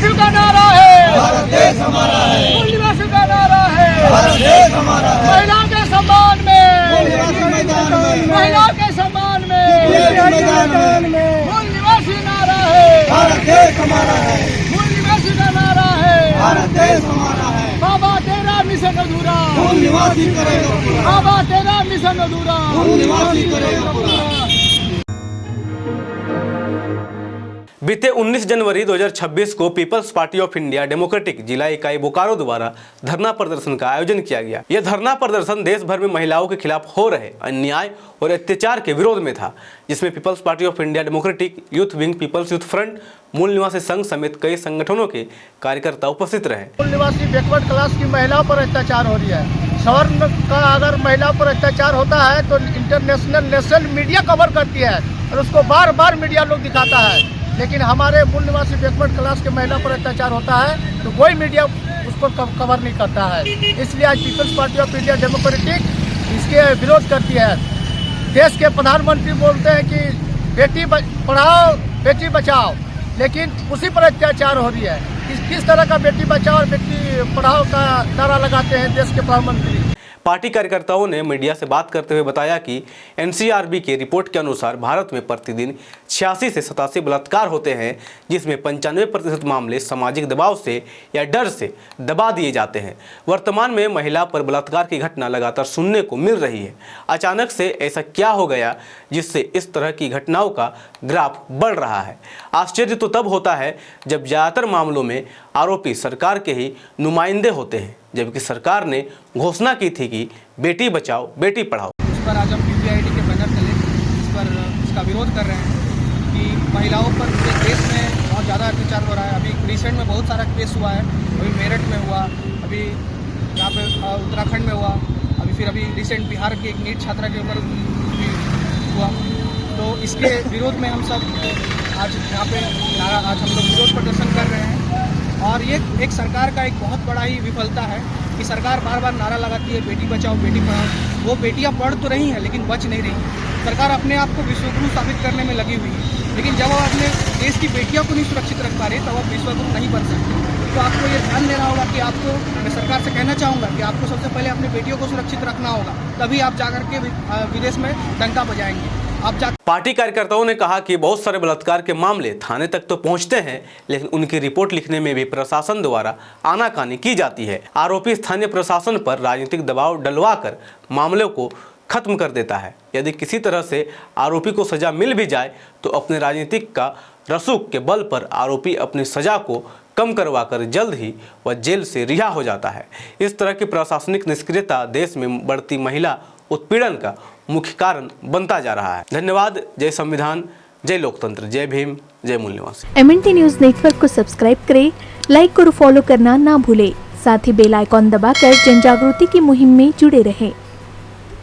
निवासियों का नारा है, भारत देश हमारा है, मूल निवासियों का नारा है, भारत देश हमारा है, महिलाओं के सम्मान में, मैदान में, महिलाओं के सम्मान में, मैदान में, मूल निवासी नारा है, भारत देश हमारा है, मूल निवासी का नारा है, भारत देश हमारा है, बाबा तेरा मिशन अधूरा, मूल निवासी करेगा पूरा, बाबा तेरा मिशन अधूरा, मूल निवासी करेगा पूरा। बीते 19 जनवरी 2026 को people's party of India democratic जिला इकाई बोकारो द्वारा धरना प्रदर्शन का आयोजन किया गया। यह धरना प्रदर्शन देश भर में महिलाओं के खिलाफ हो रहे अन्याय और अत्याचार के विरोध में था, जिसमें people's party of India democratic youth wing, people's youth front, मूल निवासी संघ समेत कई संगठनों के कार्यकर्ता उपस्थित रहे। मूल निवासी बैकवर्ड क्लास की महिलाओं पर अत्याचार हो रही है। सवर्ण का अगर महिलाओं पर अत्याचार होता है तो इंटरनेशनल नेशनल मीडिया कवर करती है और उसको बार बार मीडिया लोग दिखाता है, लेकिन हमारे मूल निवासी बैकवर्ड क्लास के महिला पर अत्याचार होता है तो कोई मीडिया उसको कवर नहीं करता है। इसलिए आज people's party of India democratic इसके विरोध करती है। देश के प्रधानमंत्री बोलते हैं कि बेटी पढ़ाओ बेटी बचाओ, लेकिन उसी पर अत्याचार हो रही है। किस तरह का बेटी बचाओ और बेटी पढ़ाओ का नारा लगाते हैं देश के प्रधानमंत्री। पार्टी कार्यकर्ताओं ने मीडिया से बात करते हुए बताया कि एनसीआरबी की रिपोर्ट के अनुसार भारत में प्रतिदिन 86 से 87 बलात्कार होते हैं, जिसमें 95% मामले सामाजिक दबाव से या डर से दबा दिए जाते हैं। वर्तमान में महिला पर बलात्कार की घटना लगातार सुनने को मिल रही है। अचानक से ऐसा क्या हो गया जिससे इस तरह की घटनाओं का ग्राफ बढ़ रहा है? आश्चर्य तो तब होता है जब ज़्यादातर मामलों में आरोपी सरकार के ही नुमाइंदे होते हैं, जबकि सरकार ने घोषणा की थी कि बेटी बचाओ बेटी पढ़ाओ। इस पर आज हम पीपीआईडी के बैनर तले इस पर इसका विरोध कर रहे हैं कि महिलाओं पर पूरे देश में बहुत ज़्यादा अत्याचार हो रहा है। अभी रिसेंट में बहुत सारा केस हुआ है, अभी मेरठ में हुआ, अभी यहाँ पे उत्तराखंड में हुआ, अभी रिसेंट बिहार की एक नीट छात्रा के ऊपर भी हुआ। तो इसके विरोध में हम सब आज यहाँ पे आज हम लोग विरोध प्रदर्शन कर रहे हैं। और ये एक सरकार का एक बहुत बड़ा ही विफलता है कि सरकार बार बार नारा लगाती है बेटी बचाओ बेटी पढ़ाओ। वो बेटियां पढ़ तो रही हैं लेकिन बच नहीं रही। सरकार अपने आप को विश्वगुरु साबित करने में लगी हुई है, लेकिन जब वो अपने देश की बेटियों को नहीं सुरक्षित रख पा रही तब वो विश्वगुरु नहीं बन सकती। तो आपको ये ध्यान देना होगा कि आपको, मैं सरकार से कहना चाहूँगा कि आपको सबसे पहले अपनी बेटियों को सुरक्षित रखना होगा, तभी आप जाकर के विदेश में डंका बजाएंगे। पार्टी कार्यकर्ताओं ने कहा कि बहुत सारे बलात्कार के मामले थाने तक तो पहुंचते हैं, लेकिन उनकी रिपोर्ट लिखने में भी प्रशासन द्वारा आनाकानी की जाती है। आरोपी स्थानीय प्रशासन पर राजनीतिक दबाव डलवाकर मामलों को खत्म कर देता है। यदि किसी तरह से आरोपी को सजा मिल भी जाए तो अपने राजनीतिक का रसूख के बल पर आरोपी अपनी सजा को कम करवाकर जल्द ही वह जेल से रिहा हो जाता है। इस तरह की प्रशासनिक निष्क्रियता देश में बढ़ती महिला उत्पीड़न का मुख्य कारण बनता जा रहा है। धन्यवाद। जय संविधान, जय लोकतंत्र, जय भीम, जय मूल निवासी। MNT न्यूज नेटवर्क को सब्सक्राइब करें, लाइक और फॉलो करना ना भूलें। साथ ही बेल आइकॉन दबाकर जन जागृति की मुहिम में जुड़े रहें।